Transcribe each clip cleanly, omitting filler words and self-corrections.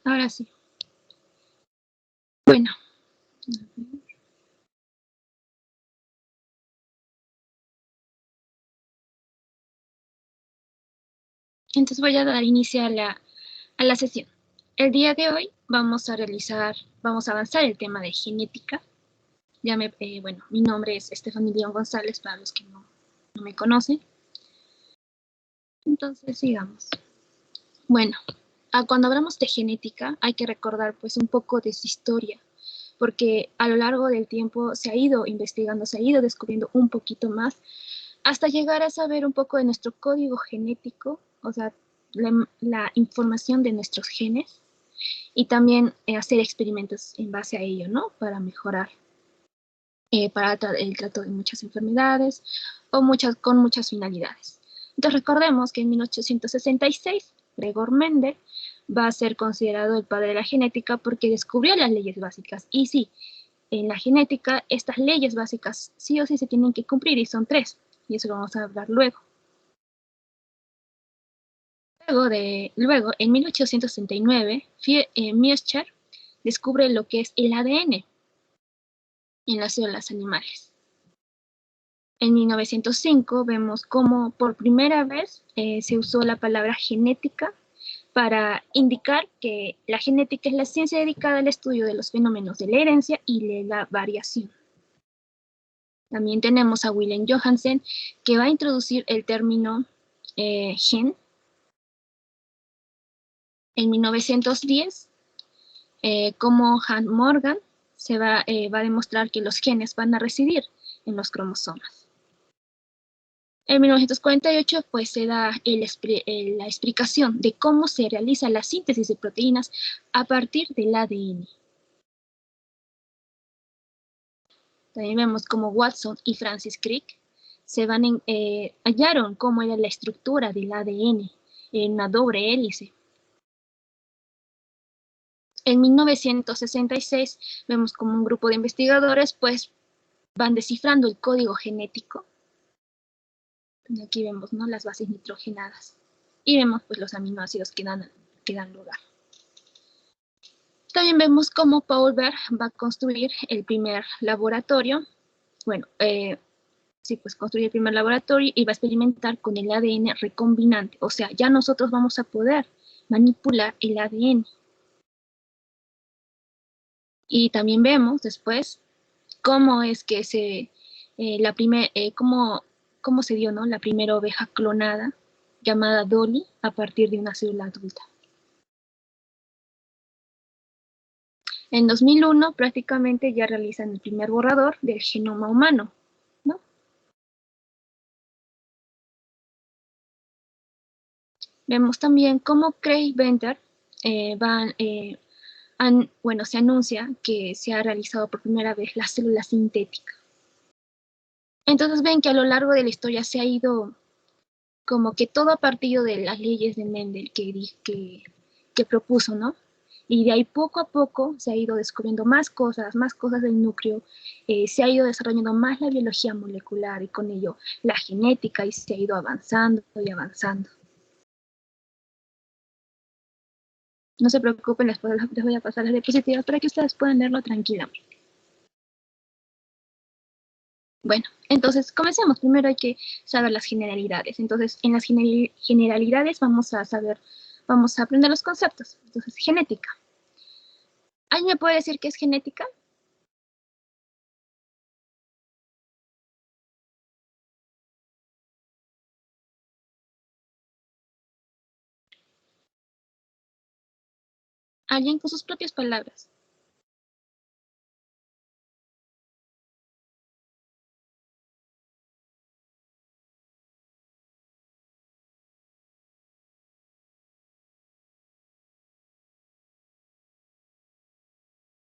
Ahora sí. Bueno. Entonces voy a dar inicio a la sesión. El día de hoy vamos a avanzar el tema de genética. Bueno, mi nombre es Estefanía León González, para los que no me conocen. Entonces, sigamos. Bueno, cuando hablamos de genética hay que recordar pues un poco de su historia, porque a lo largo del tiempo se ha ido investigando, se ha ido descubriendo un poquito más, hasta llegar a saber un poco de nuestro código genético, o sea, la información de nuestros genes, y también hacer experimentos en base a ello, ¿no? Para mejorar, para el trato de muchas enfermedades o con muchas finalidades. Entonces recordemos que en 1866, Gregor Mendel va a ser considerado el padre de la genética porque descubrió las leyes básicas. Y sí, en la genética estas leyes básicas sí o sí se tienen que cumplir y son 3. Y eso lo vamos a hablar luego. Luego en 1869, Miescher descubre lo que es el ADN en las células animales. En 1905 vemos cómo por primera vez se usó la palabra genética para indicar que la genética es la ciencia dedicada al estudio de los fenómenos de la herencia y de la variación. También tenemos a Wilhelm Johannsen, que va a introducir el término gen. En 1910, como Hans Morgan, se va a demostrar que los genes van a residir en los cromosomas. En 1948, pues se da la explicación de cómo se realiza la síntesis de proteínas a partir del ADN. También vemos cómo Watson y Francis Crick hallaron cómo era la estructura del ADN en una doble hélice. En 1966 vemos como un grupo de investigadores pues van descifrando el código genético. Aquí vemos, ¿no?, las bases nitrogenadas y vemos pues los aminoácidos que dan lugar. También vemos cómo Paul Berg va a construir el primer laboratorio. Bueno, sí, pues construye el primer laboratorio y va a experimentar con el ADN recombinante. O sea, ya nosotros vamos a poder manipular el ADN. Y también vemos después cómo es que cómo se dio, ¿no?, la primera oveja clonada llamada Dolly a partir de una célula adulta. En 2001 prácticamente ya realizan el primer borrador del genoma humano, ¿no? Vemos también cómo Craig Venter se anuncia que se ha realizado por primera vez la célula sintética. Entonces ven que a lo largo de la historia se ha ido como que todo a partir de las leyes de Mendel que propuso, ¿no? Y de ahí poco a poco se ha ido descubriendo más cosas del núcleo, se ha ido desarrollando más la biología molecular y con ello la genética, y se ha ido avanzando y avanzando. No se preocupen, les voy a pasar las diapositivas para que ustedes puedan leerlo tranquilamente. Bueno, entonces comencemos. Primero hay que saber las generalidades. Entonces, en las generalidades vamos a aprender los conceptos. Entonces, genética. ¿Alguien me puede decir qué es genética? Alguien con sus propias palabras.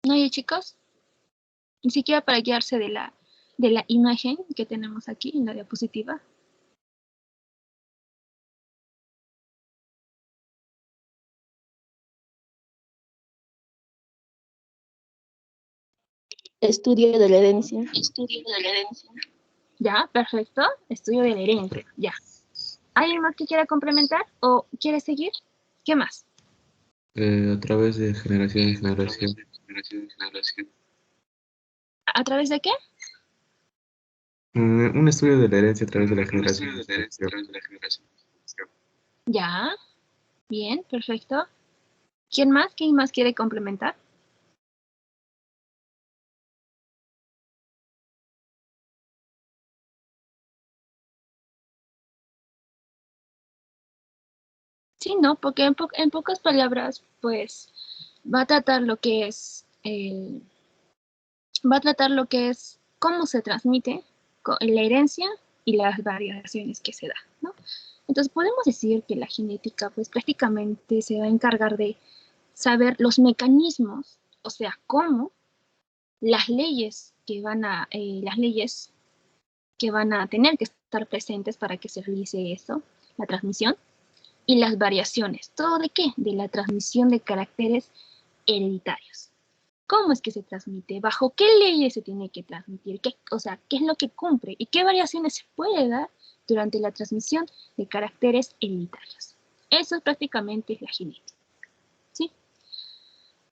¿No hay, chicos? Ni siquiera para guiarse de la imagen que tenemos aquí en la diapositiva. Estudio de la herencia. Ya, perfecto. Estudio de la herencia. Ya. ¿Alguien más que quiera complementar o quiere seguir? ¿Qué más? A través de generación en A través generación. de generación en generación. ¿A través de qué? Un estudio de la herencia a través de la Un generación estudio en de la herencia a generación. través de la generación. Ya, bien, perfecto. ¿Quién más? ¿Quién más quiere complementar? Sí, no, porque en pocas palabras, pues, va a tratar lo que es va a tratar lo que es cómo se transmite la herencia y las variaciones que se da, ¿no? Entonces podemos decir que la genética, pues, prácticamente se va a encargar de saber los mecanismos, o sea, cómo las leyes que van a tener que estar presentes para que se realice eso, la transmisión, y las variaciones. ¿Todo de qué? De la transmisión de caracteres hereditarios. ¿Cómo es que se transmite? ¿Bajo qué leyes se tiene que transmitir? O sea, ¿qué es lo que cumple? ¿Y qué variaciones se puede dar durante la transmisión de caracteres hereditarios? Eso es prácticamente la genética, ¿sí?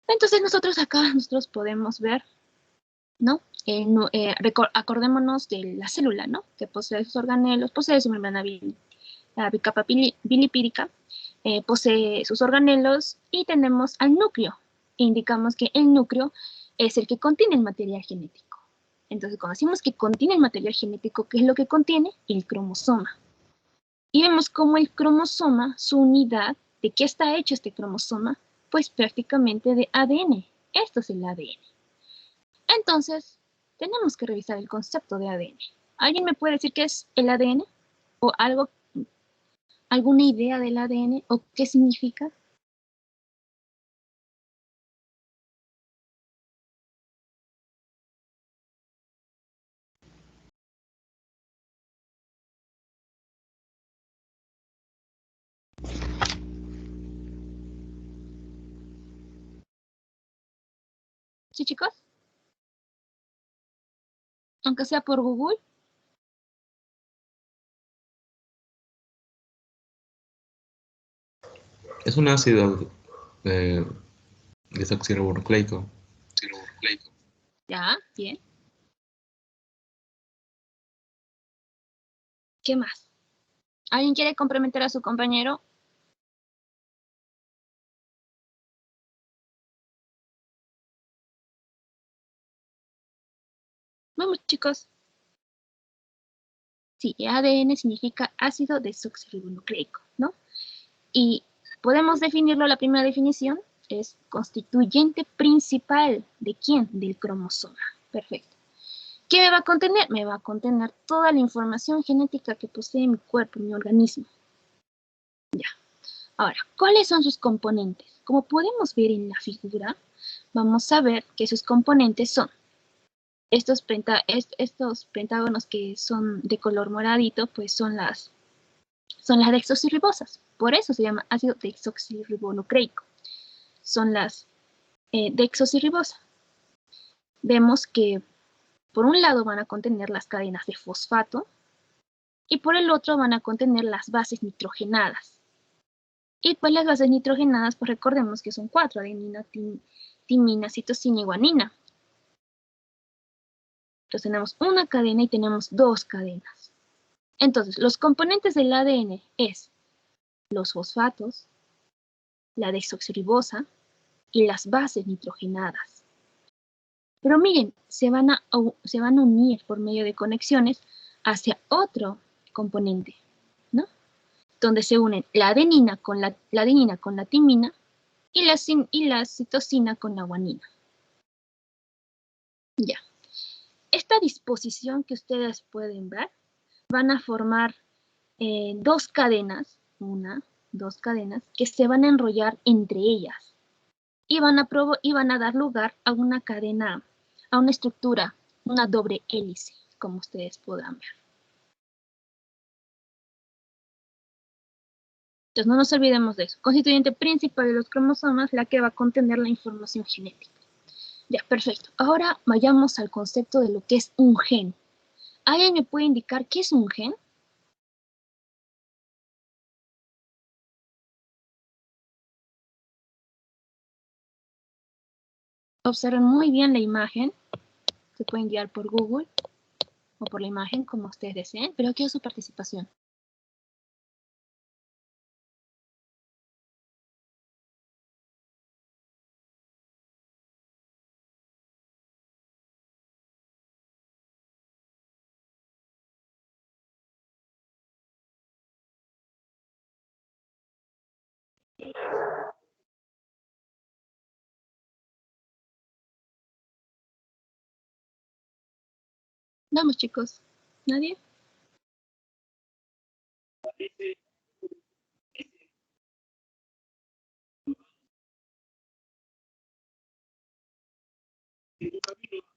Entonces nosotros podemos ver, ¿no? Acordémonos de la célula, ¿no? Que posee sus organelos, posee su membrana la bicapa bilipídica, posee sus organelos y tenemos al núcleo. Indicamos que el núcleo es el que contiene el material genético. Entonces, cuando decimos que contiene el material genético, ¿qué es lo que contiene? El cromosoma. Y vemos cómo el cromosoma, su unidad, ¿de qué está hecho este cromosoma? Pues prácticamente de ADN. Esto es el ADN. Entonces, tenemos que revisar el concepto de ADN. ¿Alguien me puede decir qué es el ADN? ¿O alguna idea del ADN? ¿O qué significa? ¿Sí, chicos? Aunque sea por Google. Es un ácido eh, desoxirribonucleico. Ya, bien. ¿Qué más? ¿Alguien quiere complementar a su compañero? Vamos, chicos. Sí, ADN significa ácido desoxirribonucleico, ¿no? Y podemos definirlo, la primera definición es constituyente principal ¿de quién? Del cromosoma. Perfecto. ¿Qué me va a contener? Me va a contener toda la información genética que posee mi cuerpo, mi organismo. Ya. Ahora, ¿cuáles son sus componentes? Como podemos ver en la figura, vamos a ver que sus componentes son estos pentágonos que son de color moradito, pues son las desoxirribosas. Por eso se llama ácido desoxirribonucleico. Son las desoxirribosas. Vemos que por un lado van a contener las cadenas de fosfato y por el otro van a contener las bases nitrogenadas. Y pues las bases nitrogenadas, pues recordemos que son 4, adenina, timina, citosina y guanina. Entonces tenemos una cadena y tenemos 2 cadenas. Entonces, los componentes del ADN es los fosfatos, la desoxirribosa y las bases nitrogenadas. Pero miren, se van a unir por medio de conexiones hacia otro componente, ¿no? Donde se unen la adenina con la timina y la citosina con la guanina. Ya. Esta disposición que ustedes pueden ver van a formar 2 cadenas, dos cadenas, que se van a enrollar entre ellas y van a dar lugar a una cadena, a una estructura, una doble hélice, como ustedes podrán ver. Entonces no nos olvidemos de eso. Constituyente principal de los cromosomas, la que va a contener la información genética. Ya, perfecto. Ahora vayamos al concepto de lo que es un gen. ¿Alguien me puede indicar qué es un gen? Observen muy bien la imagen. Se pueden guiar por Google o por la imagen como ustedes deseen, pero quiero su participación. Vamos, chicos. ¿Nadie?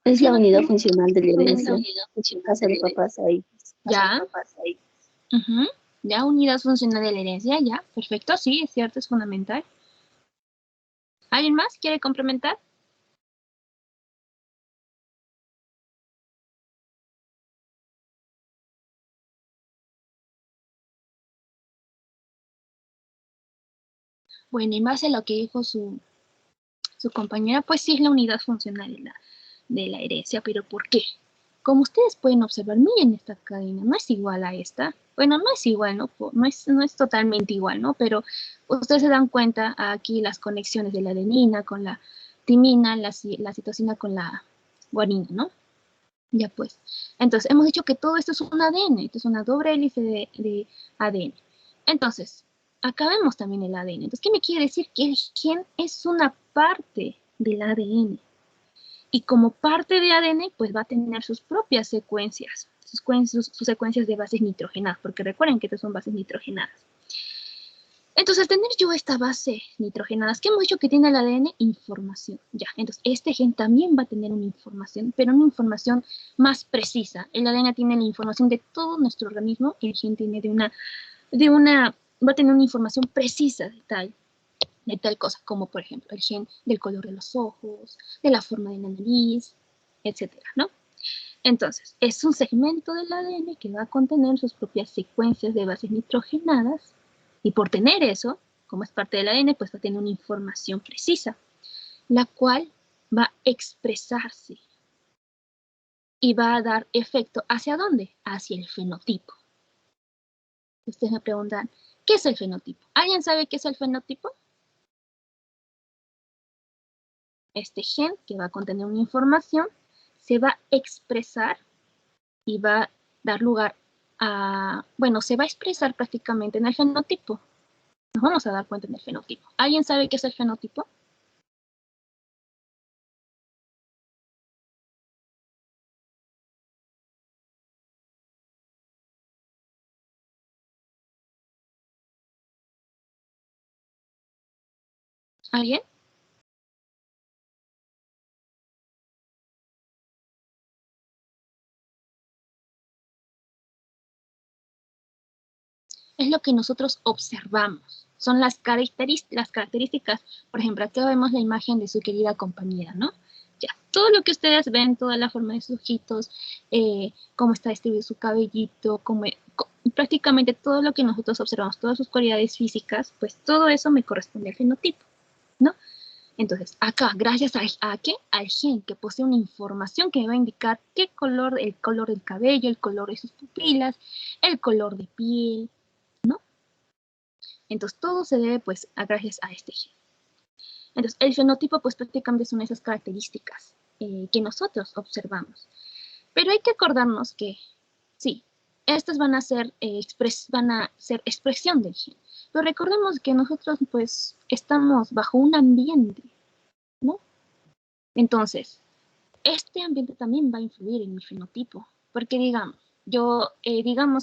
Es la unidad funcional de la herencia. Casa de papás ahí. Ya. Ujú. Ya, unidad funcional de la herencia, ya. Perfecto, sí, es cierto, es fundamental. ¿Alguien más quiere complementar? Bueno, en base a lo que dijo su compañera, pues sí es la unidad funcional de la herencia, pero ¿por qué? Como ustedes pueden observar, miren esta cadena, no es igual a esta. Bueno, no es igual, ¿no? No es totalmente igual, ¿no? Pero ustedes se dan cuenta aquí las conexiones de la adenina con la timina, la citosina con la guanina, ¿no? Ya pues. Entonces, hemos dicho que todo esto es un ADN, esto es una doble hélice de ADN. Entonces, acá vemos también el ADN. Entonces, ¿qué me quiere decir? Que el gen es una parte del ADN. Y como parte de ADN, pues va a tener sus propias secuencias, sus secuencias de bases nitrogenadas, porque recuerden que estas son bases nitrogenadas. Entonces, al tener yo esta base nitrogenadas, ¿qué hemos dicho que tiene el ADN? Información. Ya, entonces este gen también va a tener una información, pero una información más precisa. El ADN tiene la información de todo nuestro organismo, el gen tiene va a tener una información precisa de tal cosa, como por ejemplo el gen del color de los ojos, de la forma de la nariz, etcétera, ¿no? Entonces, es un segmento del ADN que va a contener sus propias secuencias de bases nitrogenadas y por tener eso, como es parte del ADN, pues va a tener una información precisa, la cual va a expresarse y va a dar efecto ¿hacia dónde? Hacia el fenotipo. Ustedes me preguntan, ¿qué es el fenotipo? ¿Alguien sabe qué es el fenotipo? Este gen que va a contener una información se va a expresar y va a dar lugar a, bueno, se va a expresar prácticamente en el fenotipo. Nos vamos a dar cuenta en el fenotipo. ¿Alguien sabe qué es el fenotipo? ¿Alguien? Es lo que nosotros observamos. Son las características. Por ejemplo, aquí vemos la imagen de su querida compañera, ¿no? Ya, todo lo que ustedes ven, toda la forma de sus ojitos, cómo está distribuido su cabellito, prácticamente todo lo que nosotros observamos, todas sus cualidades físicas, pues todo eso me corresponde al fenotipo, ¿no? Entonces, acá, gracias ¿a qué? Al gen que posee una información que me va a indicar qué color, el color del cabello, el color de sus pupilas, el color de piel, ¿no? Entonces, todo se debe, pues, gracias a este gen. Entonces, el fenotipo, pues, prácticamente son esas características que nosotros observamos. Pero hay que acordarnos que, sí, estas van a ser expresión del gen. Pero recordemos que nosotros, pues, estamos bajo un ambiente, ¿no? Entonces, este ambiente también va a influir en mi fenotipo, porque digamos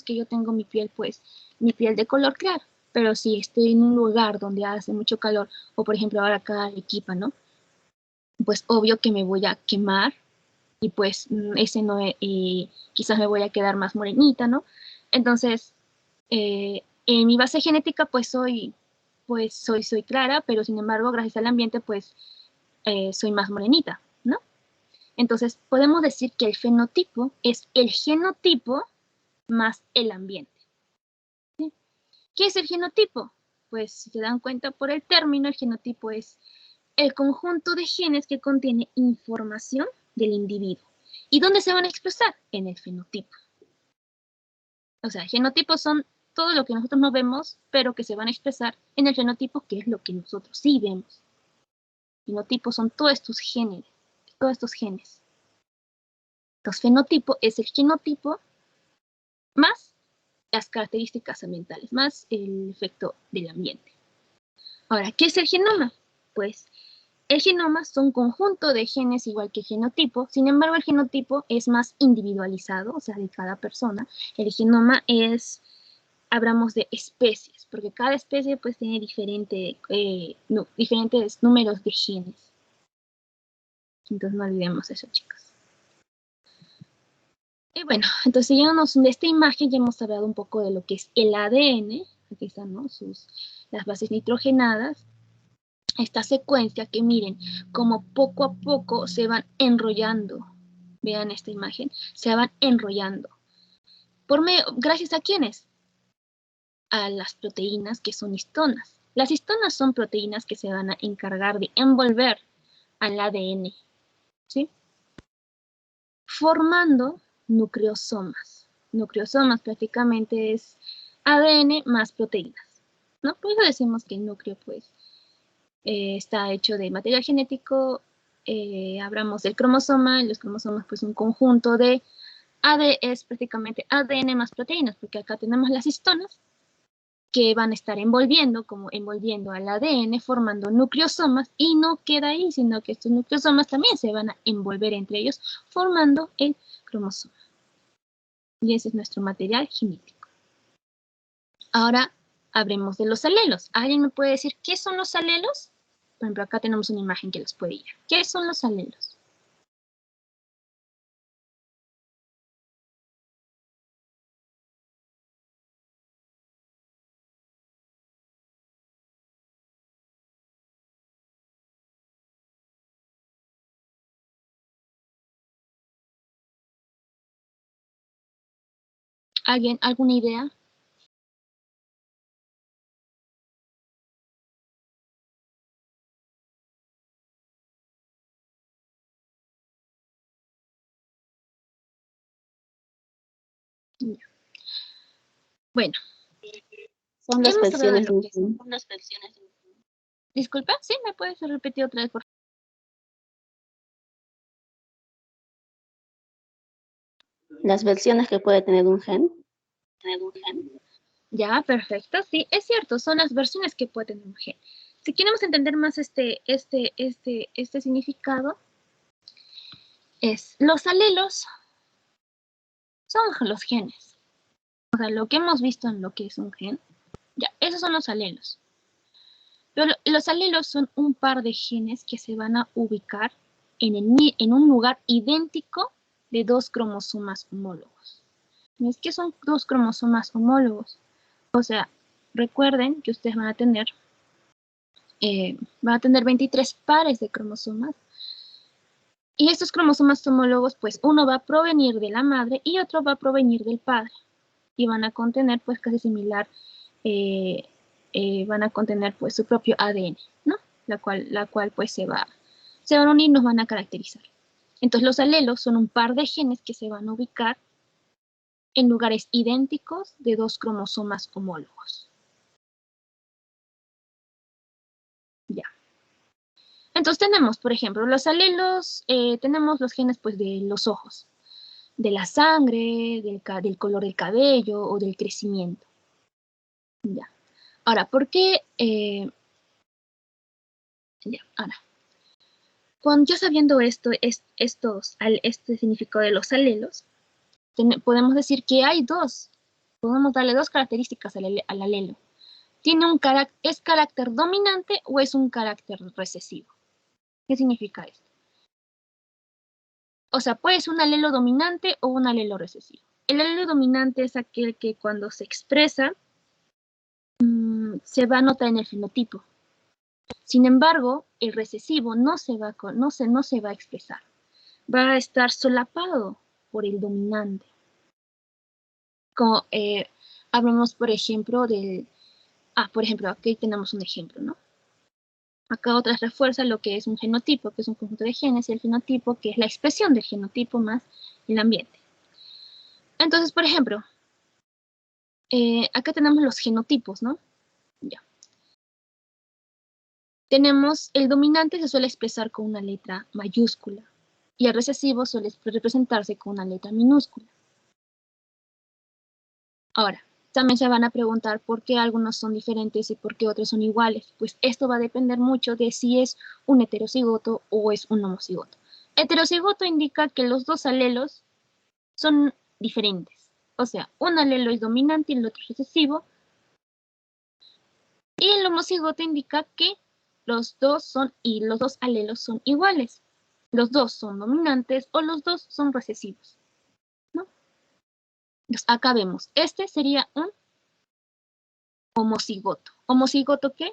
que yo tengo mi piel, pues, mi piel de color claro, pero si estoy en un lugar donde hace mucho calor, o por ejemplo ahora acá en Arequipa, ¿no? Pues obvio que me voy a quemar y pues ese no, quizás me voy a quedar más morenita, ¿no? Entonces, en mi base genética, soy clara, pero sin embargo, gracias al ambiente, pues, soy más morenita, ¿no? Entonces, podemos decir que el fenotipo es el genotipo más el ambiente. ¿Sí? ¿Qué es el genotipo? Pues, si se dan cuenta por el término, el genotipo es el conjunto de genes que contiene información del individuo. ¿Y dónde se van a expresar? En el fenotipo. O sea, genotipos son todo lo que nosotros no vemos, pero que se van a expresar en el fenotipo, que es lo que nosotros sí vemos. Genotipos son todos estos genes, todos estos genes. Entonces, fenotipo es el genotipo más las características ambientales, más el efecto del ambiente. Ahora, ¿qué es el genoma? Pues el genoma son un conjunto de genes igual que el genotipo, sin embargo el genotipo es más individualizado, o sea, de cada persona. El genoma es, hablamos de especies, porque cada especie pues tiene diferentes números de genes. Entonces no olvidemos eso, chicos. Y bueno, entonces yéndonos de esta imagen ya hemos hablado un poco de lo que es el ADN, aquí están, ¿no? Las bases nitrogenadas, esta secuencia que miren, como poco a poco se van enrollando, vean esta imagen, se van enrollando. ¿Gracias a quiénes? A las proteínas que son histonas. Las histonas son proteínas que se van a encargar de envolver al ADN, ¿sí? Formando nucleosomas. Nucleosomas prácticamente es ADN más proteínas, ¿no? Por eso decimos que el núcleo, pues, está hecho de material genético, hablamos del cromosoma, y los cromosomas, pues, un conjunto de es prácticamente ADN más proteínas, porque acá tenemos las histonas, que van a estar envolviendo, como envolviendo al ADN, formando nucleosomas, y no queda ahí, sino que estos nucleosomas también se van a envolver entre ellos, formando el cromosoma. Y ese es nuestro material genético. Ahora hablemos de los alelos. ¿Alguien me puede decir qué son los alelos? Por ejemplo, acá tenemos una imagen que los puede guiar. ¿Qué son los alelos? ¿Alguien, alguna idea? Bueno, Son las hemos hablado de versiones de lo un que es. gen. Disculpa, ¿sí? ¿Me puedes repetir otra vez, por favor? Las versiones que puede tener un gen. Ya, perfecto. Sí, es cierto, son las versiones que puede tener un gen. Si queremos entender más este significado, los alelos son los genes. O sea, lo que hemos visto en lo que es un gen, ya, esos son los alelos. Pero los alelos son un par de genes que se van a ubicar en un lugar idéntico de dos cromosomas homólogos. Es que son dos cromosomas homólogos. O sea, recuerden que ustedes van a tener 23 pares de cromosomas. Y estos cromosomas homólogos, pues uno va a provenir de la madre y otro va a provenir del padre. Y van a contener, pues casi similar, van a contener pues su propio ADN, ¿no? La cual pues se van a unir y nos van a caracterizar. Entonces los alelos son un par de genes que se van a ubicar en lugares idénticos de dos cromosomas homólogos. Ya. Entonces tenemos, por ejemplo, los alelos, tenemos los genes pues de los ojos, de la sangre, del color del cabello o del crecimiento. Ya. Ahora, ¿por qué? Ya, ahora. Ya sabiendo este significado de los alelos, podemos decir que hay podemos darle dos características al alelo. ¿Es carácter dominante o es un carácter recesivo? ¿Qué significa esto? O sea, puede ser un alelo dominante o un alelo recesivo. El alelo dominante es aquel que cuando se expresa se va a notar en el fenotipo. Sin embargo, el recesivo no se va a expresar. Va a estar solapado por el dominante. Como hablamos, por ejemplo, por ejemplo, aquí tenemos un ejemplo, ¿no? Acá otra refuerza lo que es un genotipo, que es un conjunto de genes, y el fenotipo, que es la expresión del genotipo más el ambiente. Entonces, por ejemplo, acá tenemos los genotipos, ¿no? Ya. Tenemos el dominante se suele expresar con una letra mayúscula y el recesivo suele representarse con una letra minúscula. Ahora, también se van a preguntar por qué algunos son diferentes y por qué otros son iguales. Pues esto va a depender mucho de si es un heterocigoto o es un homocigoto. Heterocigoto indica que los dos alelos son diferentes. O sea, un alelo es dominante y el otro es recesivo. Y el homocigoto indica que los dos alelos son iguales. Los dos son dominantes o los dos son recesivos, ¿no? Entonces, acá vemos, este sería un homocigoto. ¿Homocigoto qué?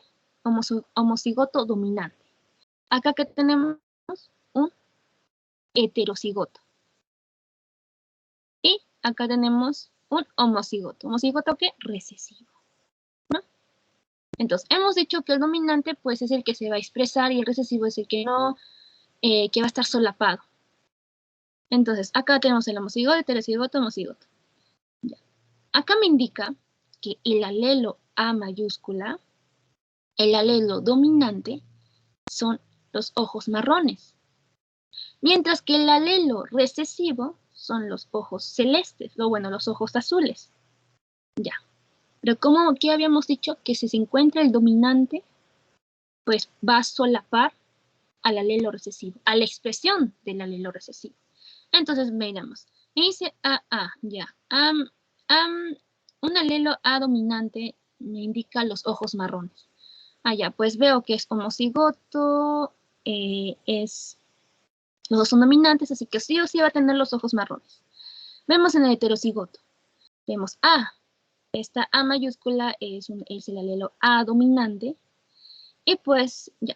Homocigoto dominante. Acá que tenemos un heterocigoto. Y acá tenemos un homocigoto. ¿Homocigoto qué? Recesivo, ¿no? Entonces, hemos dicho que el dominante pues es el que se va a expresar y el recesivo es el que no, que va a estar solapado. Entonces, acá tenemos el homocigoto, heterocigoto, homocigoto. Ya. Acá me indica que el alelo A mayúscula, el alelo dominante, son los ojos marrones. Mientras que el alelo recesivo son los ojos celestes, o bueno, los ojos azules. Ya. Pero como que habíamos dicho que si se encuentra el dominante, pues va a solapar al alelo recesivo, a la expresión del alelo recesivo. Entonces, veamos. Me dice AA, ya. Un alelo A dominante me indica los ojos marrones. Ya, pues veo que es homocigoto, los dos son dominantes, así que sí o sí va a tener los ojos marrones. Vemos en el heterocigoto. Vemos esta A mayúscula es el alelo A dominante, y pues ya,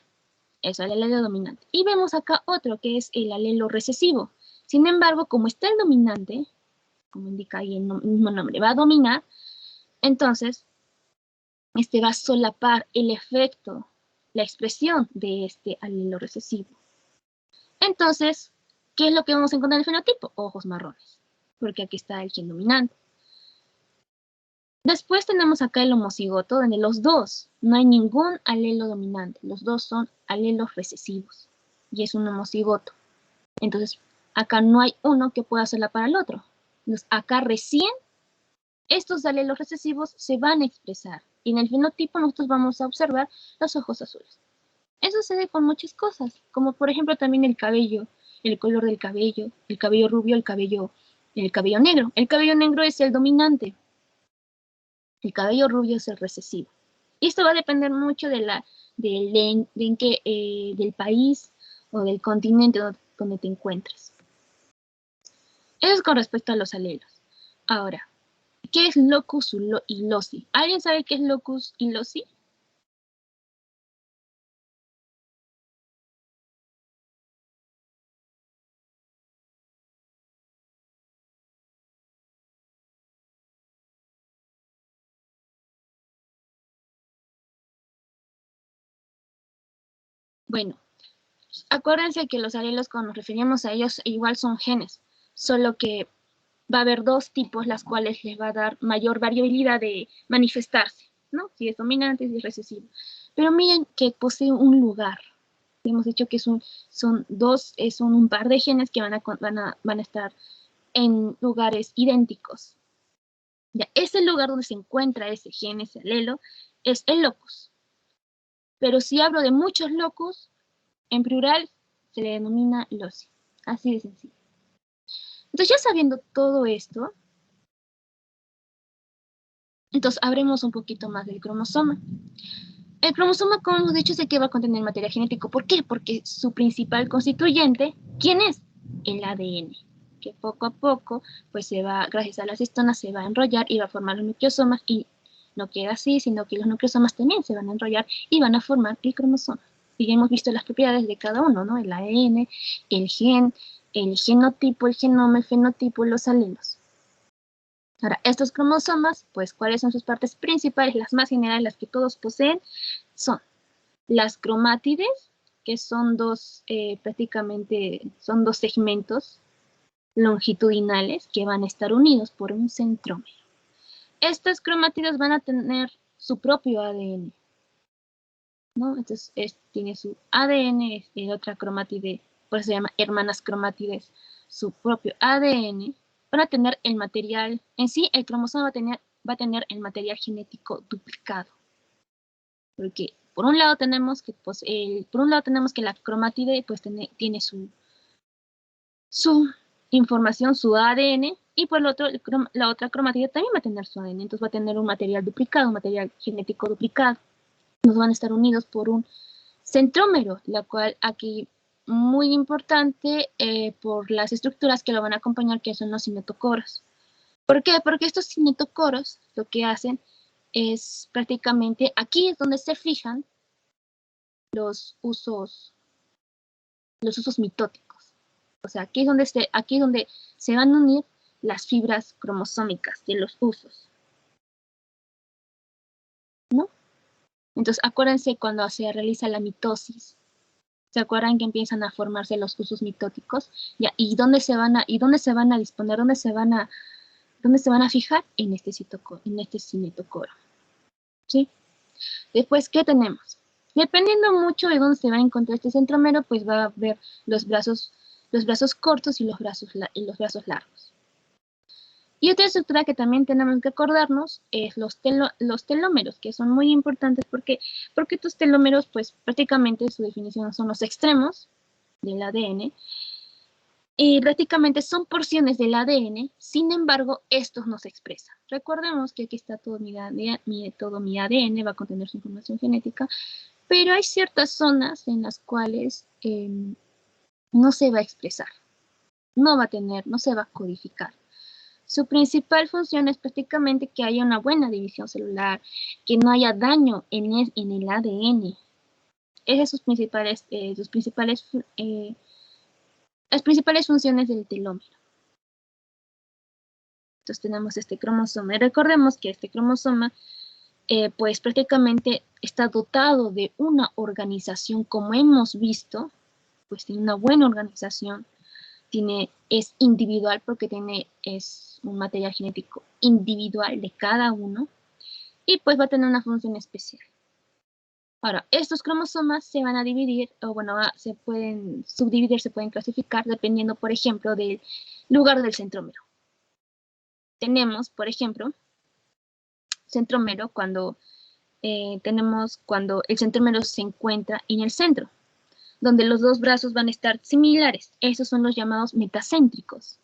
es el alelo dominante. Y vemos acá otro que es el alelo recesivo. Sin embargo, como está el dominante, como indica ahí el mismo nombre, va a dominar, entonces este va a solapar el efecto, la expresión de este alelo recesivo. Entonces, ¿qué es lo que vamos a encontrar en el fenotipo? Ojos marrones, porque aquí está el gen dominante. Después tenemos acá el homocigoto, donde los dos, no hay ningún alelo dominante, los dos son alelos recesivos, y es un homocigoto. Entonces, acá no hay uno que pueda solapar al otro. Entonces, acá recién estos alelos recesivos se van a expresar. Y en el fenotipo nosotros vamos a observar los ojos azules. Eso sucede con muchas cosas, como por ejemplo también el cabello, el color del cabello, el cabello rubio, el cabello negro. El cabello negro es el dominante. El cabello rubio es el recesivo. Y esto va a depender mucho del país o del continente donde te encuentres. Eso es con respecto a los alelos. Ahora, ¿qué es locus y loci? ¿Alguien sabe qué es locus y loci? Bueno, acuérdense que los alelos, cuando nos referimos a ellos, igual son genes, solo que va a haber dos tipos, las cuales les va a dar mayor variabilidad de manifestarse, ¿no? Si es dominante, si es recesivo. Pero miren que posee un lugar. Hemos dicho que son un par de genes que van a estar en lugares idénticos. Ya, ese lugar donde se encuentra ese gen, ese alelo, es el locus. Pero si hablo de muchos locus, en plural se le denomina loci. Así de sencillo. Entonces, ya sabiendo todo esto, entonces hablemos un poquito más del cromosoma. El cromosoma, como hemos dicho, es el que va a contener material genético. ¿Por qué? Porque su principal constituyente, ¿quién es? El ADN, que poco a poco, pues gracias a las histonas, se va a enrollar y va a formar los nucleosomas, y no queda así, sino que los nucleosomas también se van a enrollar y van a formar el cromosoma. Y ya hemos visto las propiedades de cada uno, ¿no? El ADN, el gen, el genotipo, el genoma, el fenotipo, los alelos. Ahora, estos cromosomas, pues, ¿cuáles son sus partes principales? Las más generales, las que todos poseen, son las cromátides, que son prácticamente son dos segmentos longitudinales que van a estar unidos por un centrómero. Estas cromátides van a tener su propio ADN, ¿no? Entonces, tiene su ADN, la otra cromátide, por eso se llama hermanas cromátides, su propio ADN. Van a tener el material, en sí, el cromosoma va a tener el material genético duplicado. Porque por un lado tenemos que, pues, la cromátide pues, tiene su información, su ADN, y por el otro, la otra cromática también va a tener su ADN, entonces va a tener un material duplicado, un material genético duplicado. Nos van a estar unidos por un centrómero, la cual aquí muy importante por las estructuras que lo van a acompañar, que son los cinetocoros. ¿Por qué? Porque estos cinetocoros lo que hacen es prácticamente, aquí es donde se fijan los usos mitóticos. O sea, aquí es donde se van a unir las fibras cromosómicas de los usos, ¿no? Entonces, acuérdense cuando se realiza la mitosis, ¿se acuerdan que empiezan a formarse los usos mitóticos? Ya, ¿y dónde se van a disponer? ¿Dónde se van a fijar? En este cinetocoro, ¿sí? Después, ¿qué tenemos? Dependiendo mucho de dónde se va a encontrar este centrómero, pues va a haber los brazos cortos y los brazos largos. Y otra estructura que también tenemos que acordarnos es los telómeros, que son muy importantes porque estos telómeros, pues prácticamente su definición son los extremos del ADN, y prácticamente son porciones del ADN, sin embargo, estos no se expresan. Recordemos que aquí está todo mi ADN, va a contener su información genética, pero hay ciertas zonas en las cuales no se va a expresar, no se va a codificar. Su principal función es prácticamente que haya una buena división celular, que no haya daño en el ADN. Esas son las principales funciones del telómero. Entonces tenemos este cromosoma. Y recordemos que este cromosoma, pues prácticamente está dotado de una organización, como hemos visto, pues tiene una buena organización. Es individual porque es un material genético individual de cada uno, y pues va a tener una función especial. Ahora, estos cromosomas se van a dividir, o bueno, se pueden subdividir, se pueden clasificar dependiendo, por ejemplo, del lugar del centrómero. Tenemos, por ejemplo, centrómero cuando el centrómero se encuentra en el centro, donde los dos brazos van a estar similares. Esos son los llamados metacéntricos.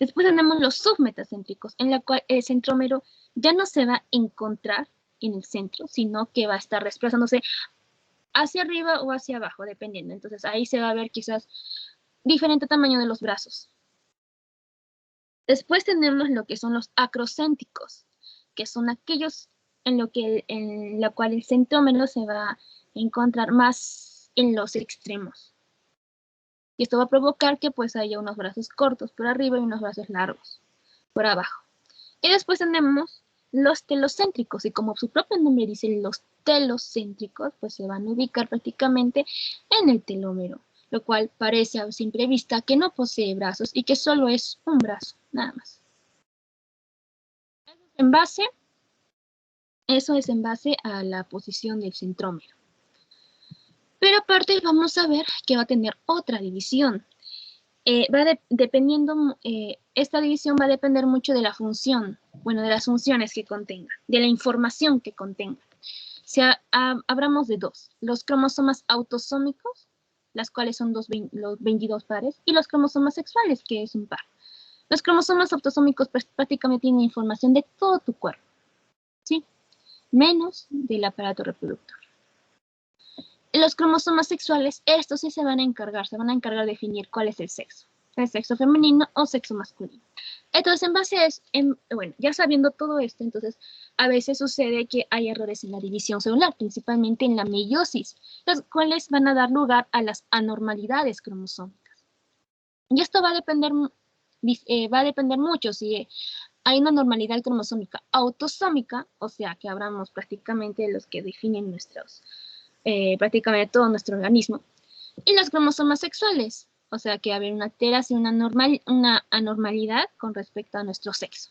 Después tenemos los submetacéntricos, en la cual el centrómero ya no se va a encontrar en el centro, sino que va a estar desplazándose hacia arriba o hacia abajo, dependiendo. Entonces ahí se va a ver quizás diferente tamaño de los brazos. Después tenemos lo que son los acrocéntricos, que son aquellos en la cual el centrómero se va a encontrar más en los extremos. Y esto va a provocar que pues haya unos brazos cortos por arriba y unos brazos largos por abajo. Y después tenemos los telocéntricos, y como su propio nombre dice, los telocéntricos, pues se van a ubicar prácticamente en el telómero, lo cual parece a simple vista que no posee brazos y que solo es un brazo, nada más. Eso es en base a la posición del centrómero. Pero aparte vamos a ver que va a tener otra división. Esta división va a depender mucho de la función, de las funciones que contenga, de la información que contenga. Hablamos de dos, los cromosomas autosómicos, las cuales son los 22 pares, y los cromosomas sexuales, que es un par. Los cromosomas autosómicos pues, prácticamente tienen información de todo tu cuerpo, ¿sí? Menos del aparato reproductor. Los cromosomas sexuales, estos sí se van a encargar de definir cuál es el sexo femenino o sexo masculino. Entonces, en base a eso, ya sabiendo todo esto, entonces, a veces sucede que hay errores en la división celular, principalmente en la meiosis, los cuales van a dar lugar a las anormalidades cromosómicas. Y esto va a depender mucho si hay una normalidad cromosómica autosómica, o sea, que hablamos prácticamente de los que definen prácticamente todo nuestro organismo. Y los cromosomas sexuales, o sea que va a haber una alteración, una anormalidad con respecto a nuestro sexo,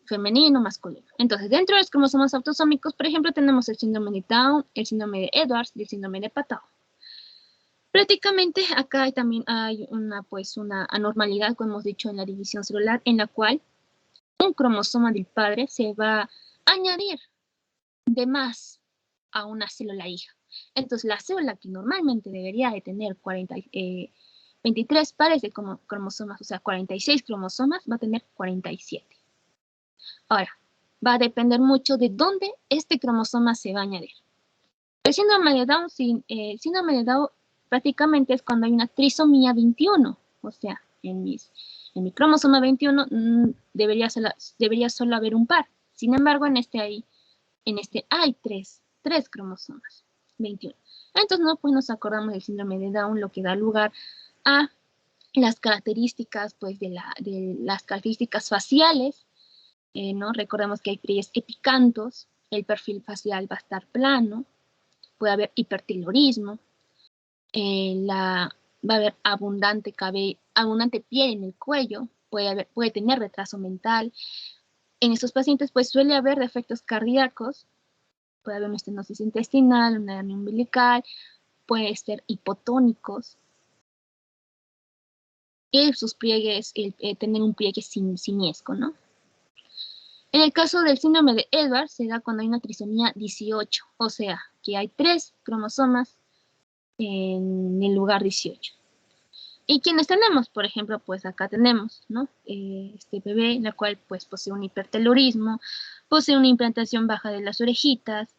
femenino, masculino. Entonces, dentro de los cromosomas autosómicos, por ejemplo, tenemos el síndrome de Down, el síndrome de Edwards y el síndrome de Patau. Prácticamente acá también hay una anormalidad, como hemos dicho, en la división celular, en la cual un cromosoma del padre se va a añadir de más a una célula hija. Entonces, la célula que normalmente debería de tener 23 pares de cromosomas, o sea, 46 cromosomas, va a tener 47. Ahora, va a depender mucho de dónde este cromosoma se va a añadir. El síndrome de Down, prácticamente es cuando hay una trisomía 21, o sea, en mi cromosoma 21 debería solo haber un par. Sin embargo, en este hay tres cromosomas, 21. Entonces, pues nos acordamos del síndrome de Down, lo que da lugar a las características, pues, de las características faciales, ¿no? Recordemos que hay pliegues epicantos, el perfil facial va a estar plano, puede haber hipertelorismo, va a haber abundante piel en el cuello, puede tener retraso mental. En estos pacientes, pues, suele haber defectos cardíacos, puede haber una estenosis intestinal, una hernia umbilical, puede ser hipotónicos, y sus pliegues, tener un pliegue simiesco, ¿no? En el caso del síndrome de Edwards, se da cuando hay una trisomía 18, o sea, que hay 3 cromosomas en el lugar 18. ¿Y quiénes tenemos? Por ejemplo, pues acá tenemos, ¿no? Este bebé, la cual pues posee un hipertelorismo, posee una implantación baja de las orejitas,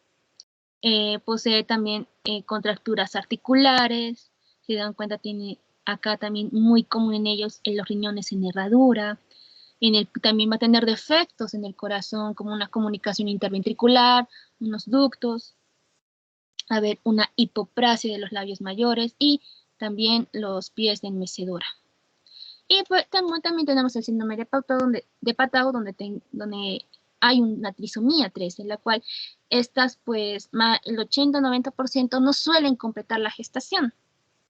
posee también contracturas articulares, si dan cuenta tiene acá también muy común en ellos en los riñones en herradura, también va a tener defectos en el corazón como una comunicación interventricular, unos ductos, a ver una hipoplasia de los labios mayores y también los pies de enmecedora. Y pues, también tenemos el síndrome de Patau, donde hay una trisomía 3, en la cual estas, pues, el 80-90% no suelen completar la gestación,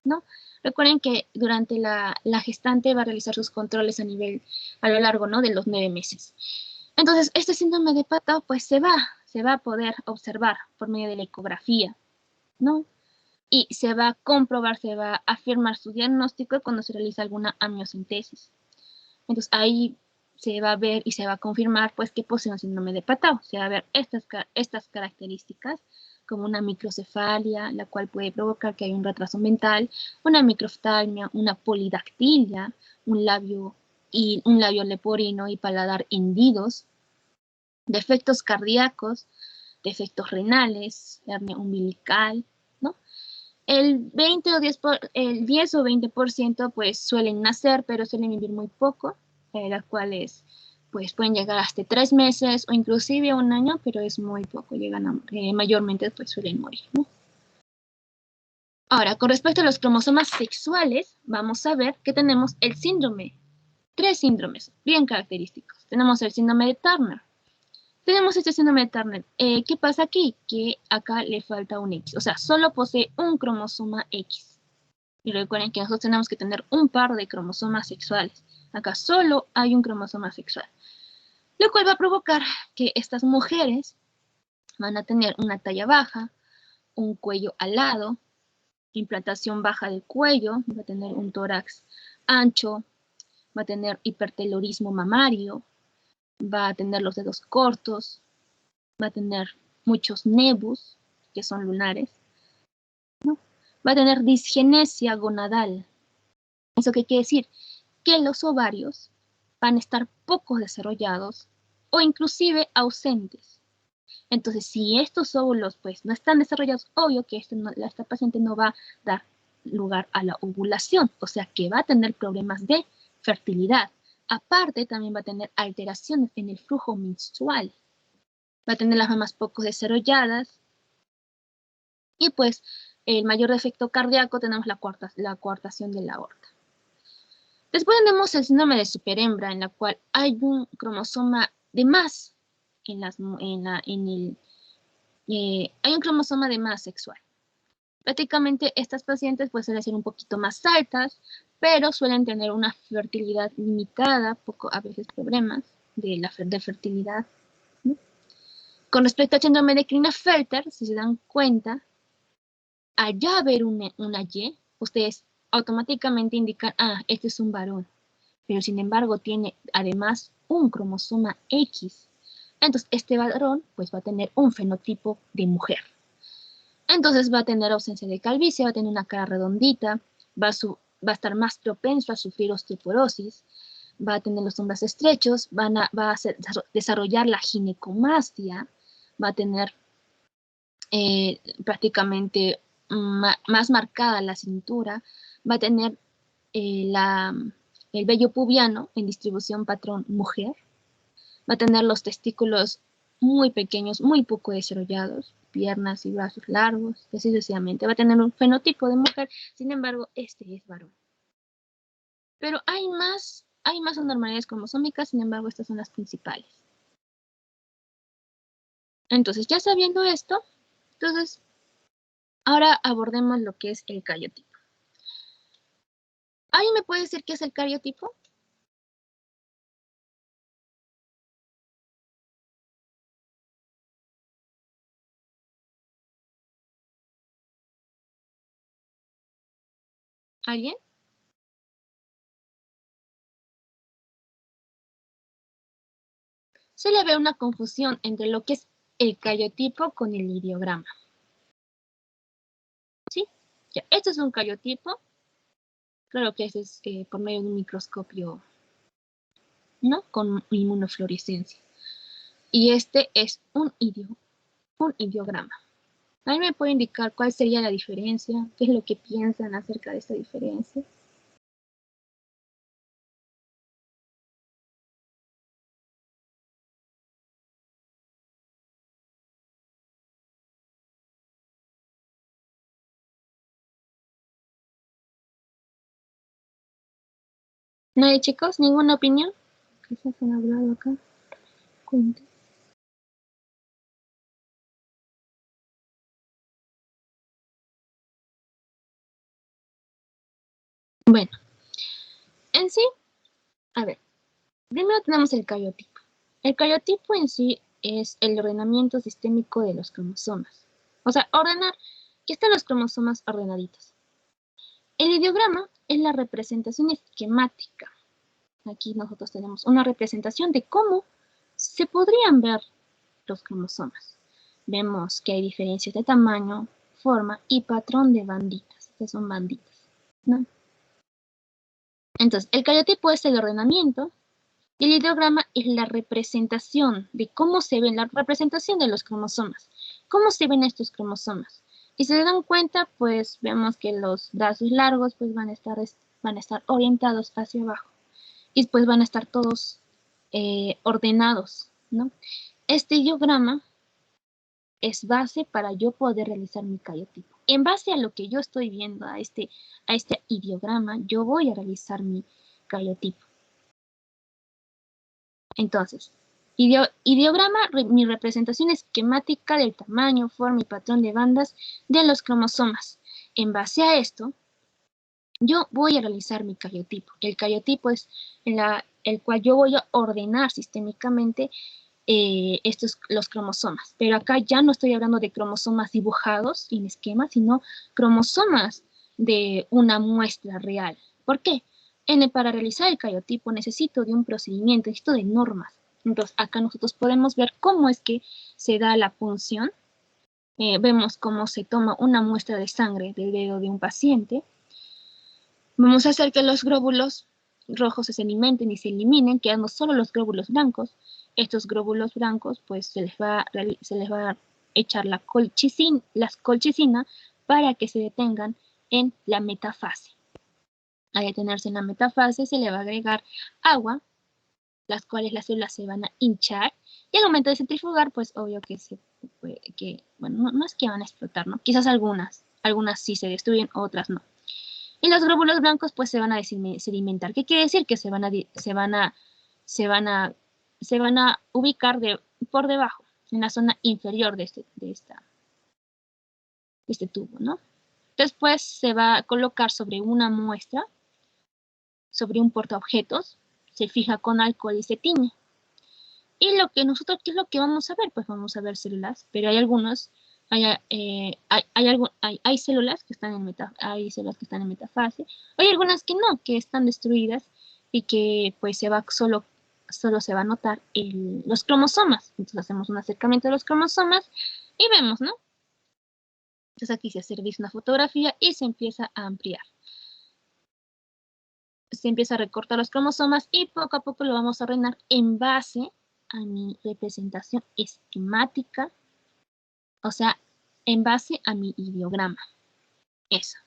¿no? Recuerden que durante la gestante va a realizar sus controles a lo largo, ¿no?, de los 9 meses. Entonces, este síndrome de Patau, pues, se va a poder observar por medio de la ecografía, ¿no? Y se va a comprobar, se va a afirmar su diagnóstico cuando se realiza alguna amniocentesis. Entonces, ahí se va a ver y se va a confirmar, pues, que posee un síndrome de Patau. Se va a ver estas características, como una microcefalia, la cual puede provocar que haya un retraso mental, una microftalmia, una polidactilia, un labio leporino y paladar hendidos, defectos cardíacos, defectos renales, hernia umbilical, ¿no? El 10 o 20% pues suelen nacer, pero suelen vivir muy poco, las cuales pues pueden llegar hasta 3 meses o inclusive 1 año, pero es muy poco, mayormente pues suelen morir, ¿no? Ahora, con respecto a los cromosomas sexuales, vamos a ver que tenemos el síndrome, 3 síndromes bien característicos. Tenemos el síndrome de Turner. Tenemos este síndrome de Turner. ¿Qué pasa aquí? Que acá le falta un X, o sea, solo posee un cromosoma X. Y recuerden que nosotros tenemos que tener un par de cromosomas sexuales. Acá solo hay un cromosoma sexual, lo cual va a provocar que estas mujeres van a tener una talla baja, un cuello alado, implantación baja del cuello, va a tener un tórax ancho, va a tener hipertelorismo mamario, va a tener los dedos cortos, va a tener muchos nebus, que son lunares, ¿no? Va a tener disgenesia gonadal. ¿Eso qué quiere decir? Que los ovarios van a estar poco desarrollados o inclusive ausentes. Entonces, si estos óvulos pues no están desarrollados, obvio que esta paciente no va a dar lugar a la ovulación, o sea que va a tener problemas de fertilidad. Aparte, también va a tener alteraciones en el flujo menstrual. Va a tener las mamas poco desarrolladas. Y pues, el mayor defecto cardíaco tenemos la coartación de la aorta. Después tenemos el síndrome de superhembra, en la cual hay un cromosoma de más hay un cromosoma de más sexual. Prácticamente estas pacientes pues suelen ser un poquito más altas, pero suelen tener una fertilidad limitada, a veces problemas de fertilidad, ¿no? Con respecto al síndrome de Klinefelter, si se dan cuenta, al ya ver una Y, ustedes automáticamente indican, este es un varón, pero sin embargo tiene además un cromosoma X. Entonces, este varón pues va a tener un fenotipo de mujer. Entonces va a tener ausencia de calvicie, va a tener una cara redondita, va a estar más propenso a sufrir osteoporosis, va a tener los hombros estrechos, va a desarrollar la ginecomastia, va a tener prácticamente más marcada la cintura, va a tener el vello pubiano en distribución patrón mujer, va a tener los testículos muy pequeños, muy poco desarrollados, piernas y brazos largos, y así sucesivamente. Va a tener un fenotipo de mujer, sin embargo, este es varón. Pero hay más anormalidades cromosómicas, sin embargo, estas son las principales. Entonces, ya sabiendo esto, entonces, ahora abordemos lo que es el cariotipo. ¿Alguien me puede decir qué es el cariotipo? ¿Alguien? Se le ve una confusión entre lo que es el cariotipo con el ideograma. ¿Sí? Ya, este es un cariotipo. Claro que ese es por medio de un microscopio, ¿no? Con inmunofluorescencia. Y este es un ideograma. ¿Alguien me puede indicar cuál sería la diferencia? ¿Qué es lo que piensan acerca de esta diferencia? ¿Nadie, chicos? ¿Ninguna opinión? ¿Qué se han hablado acá? Cuenten. Bueno, en sí, a ver, primero tenemos el cariotipo. El cariotipo en sí es el ordenamiento sistémico de los cromosomas. O sea, ordenar que estén los cromosomas ordenaditos. El ideograma es la representación esquemática. Aquí nosotros tenemos una representación de cómo se podrían ver los cromosomas. Vemos que hay diferencias de tamaño, forma y patrón de banditas. Estas son banditas, ¿no? Entonces, el cariotipo es el ordenamiento y el ideograma es la representación de cómo se ven, la representación de los cromosomas. ¿Cómo se ven estos cromosomas? Y si se dan cuenta, pues vemos que los brazos largos pues, van a estar orientados hacia abajo y pues van a estar todos ordenados, ¿no? Este ideograma es base para yo poder realizar mi cariotipo. En base a lo que yo estoy viendo, a este ideograma, yo voy a realizar mi cariotipo. Entonces, ideograma, mi representación esquemática del tamaño, forma y patrón de bandas de los cromosomas. En base a esto, yo voy a realizar mi cariotipo. El cariotipo es el cual yo voy a ordenar sistémicamente los cromosomas. Pero acá ya no estoy hablando de cromosomas dibujados en esquema, sino cromosomas de una muestra real. ¿Por qué? Para realizar el cariotipo necesito de un procedimiento, necesito de normas. Entonces acá nosotros podemos ver cómo es que se da la punción. Vemos cómo se toma una muestra de sangre del dedo de un paciente. Vamos a hacer que los glóbulos rojos se alimenten y se eliminen, quedando solo los glóbulos blancos. Estos glóbulos blancos, pues se les va a echar la colchicina para que se detengan en la metafase. Al detenerse en la metafase, se le va a agregar agua, las cuales las células se van a hinchar, y al momento de centrifugar, pues obvio que bueno, no es que van a explotar, ¿no? Quizás algunas sí se destruyen, otras no. Y los glóbulos blancos pues se van a sedimentar. ¿Qué quiere decir? Que se van a ubicar por debajo, en la zona inferior de este tubo, ¿no? Después se va a colocar sobre una muestra, sobre un portaobjetos, se fija con alcohol y se tiñe. Y lo que nosotros, ¿qué es lo que vamos a ver? Pues vamos a ver células, pero hay algunos, hay células que están en hay células que están en metafase, hay algunas que no, que están destruidas y que pues solo se va a notar los cromosomas. Entonces hacemos un acercamiento de los cromosomas y vemos, ¿no? Entonces aquí se hace una fotografía y se empieza a ampliar. Se empieza a recortar los cromosomas y poco a poco lo vamos a ordenar en base a mi representación esquemática, o sea, en base a mi ideograma. Eso.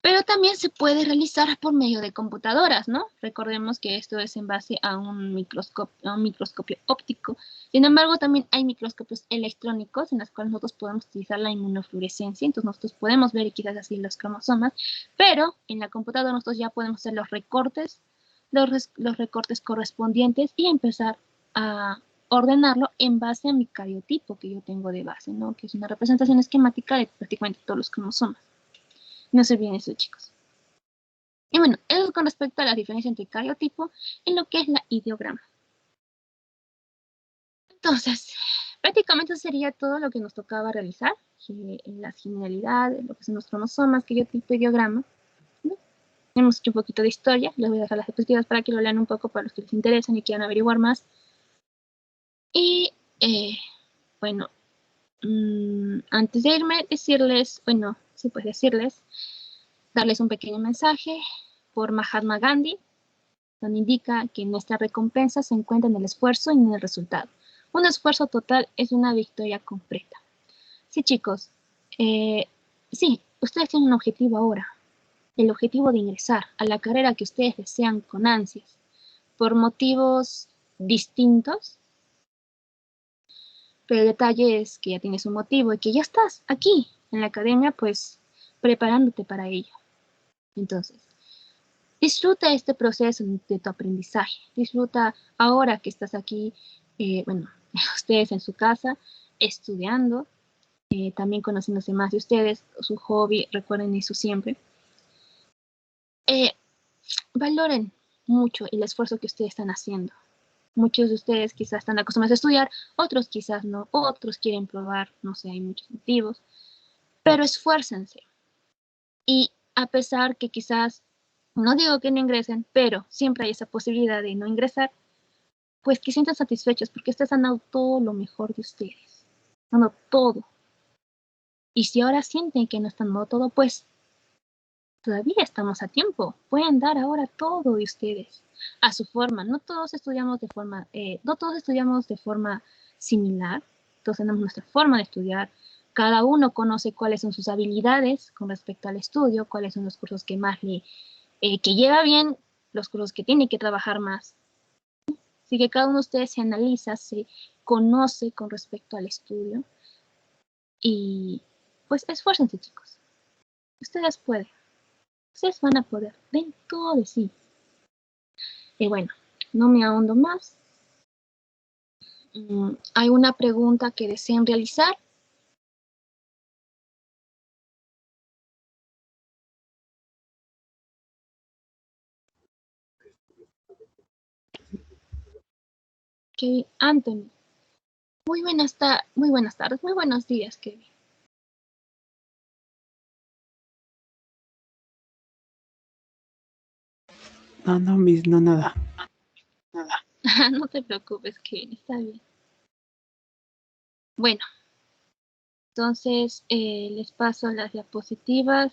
Pero también se puede realizar por medio de computadoras, ¿no? Recordemos que esto es en base a un microscopio óptico. Sin embargo, también hay microscopios electrónicos en los cuales nosotros podemos utilizar la inmunofluorescencia. Entonces nosotros podemos ver quizás así los cromosomas, pero en la computadora nosotros ya podemos hacer los recortes correspondientes y empezar a ordenarlo en base a mi cariotipo que yo tengo de base, ¿no? Que es una representación esquemática de prácticamente todos los cromosomas. No se olviden eso, chicos. Y bueno, eso es con respecto a la diferencia entre cariotipo y lo que es la ideograma. Entonces, prácticamente sería todo lo que nos tocaba realizar, las generalidades, lo que son los cromosomas, cariotipo, ideograma, ¿no? Hemos hecho un poquito de historia, les voy a dejar las diapositivas para que lo lean un poco para los que les interesan y quieran averiguar más. Y bueno, antes de irme, decirles, bueno, sí, pues decirles, darles un pequeño mensaje por Mahatma Gandhi, donde indica que nuestra recompensa se encuentra en el esfuerzo y en el resultado. Un esfuerzo total es una victoria completa. Sí, chicos, sí, ustedes tienen un objetivo ahora, el objetivo de ingresar a la carrera que ustedes desean con ansias, por motivos distintos, pero el detalle es que ya tienes un motivo y que ya estás aquí en la academia, pues preparándote para ello. Entonces, disfruta este proceso de tu aprendizaje. Disfruta ahora que estás aquí, bueno, ustedes en su casa, estudiando, también conociéndose más de ustedes, su hobby, recuerden eso siempre. Valoren mucho el esfuerzo que ustedes están haciendo. Muchos de ustedes quizás están acostumbrados a estudiar, otros quizás no, otros quieren probar, no sé, hay muchos motivos, pero esfuércense. Y a pesar que quizás, no digo que no ingresen, pero siempre hay esa posibilidad de no ingresar, pues que sientan satisfechos porque ustedes han dado todo lo mejor de ustedes, han dado todo. Y si ahora sienten que no están dando todo, pues todavía estamos a tiempo, pueden dar ahora todo de ustedes, a su forma. No todos estudiamos de forma similar, todos tenemos nuestra forma de estudiar, cada uno conoce cuáles son sus habilidades con respecto al estudio, cuáles son los cursos que más que lleva bien, los cursos que tiene que trabajar más. Así que cada uno de ustedes se analiza, se conoce con respecto al estudio y pues esfuércense, chicos. Ustedes pueden. Ustedes van a poder. Den todo de sí. Y bueno, no me ahondo más. ¿Hay una pregunta que deseen realizar? Kevin Anthony. Muy buenas tardes, muy buenos días, Kevin. No, Miss, no, nada. No te preocupes, Kevin, está bien. Bueno, entonces les paso las diapositivas.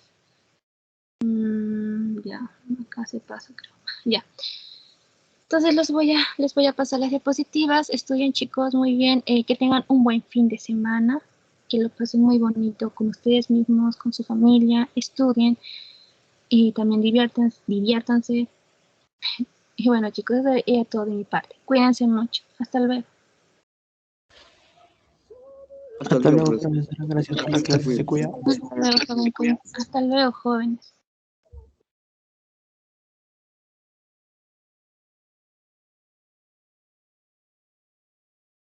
Ya, acá se pasa, creo. Ya. Entonces les voy a pasar las diapositivas. Estudien, chicos, muy bien. Que tengan un buen fin de semana. Que lo pasen muy bonito con ustedes mismos, con su familia. Estudien y también diviértanse. Y bueno, chicos, eso es todo de mi parte. Cuídense mucho. Hasta luego. Hasta luego, profesora. Gracias por la clase. Se cuida. Hasta luego, jóvenes.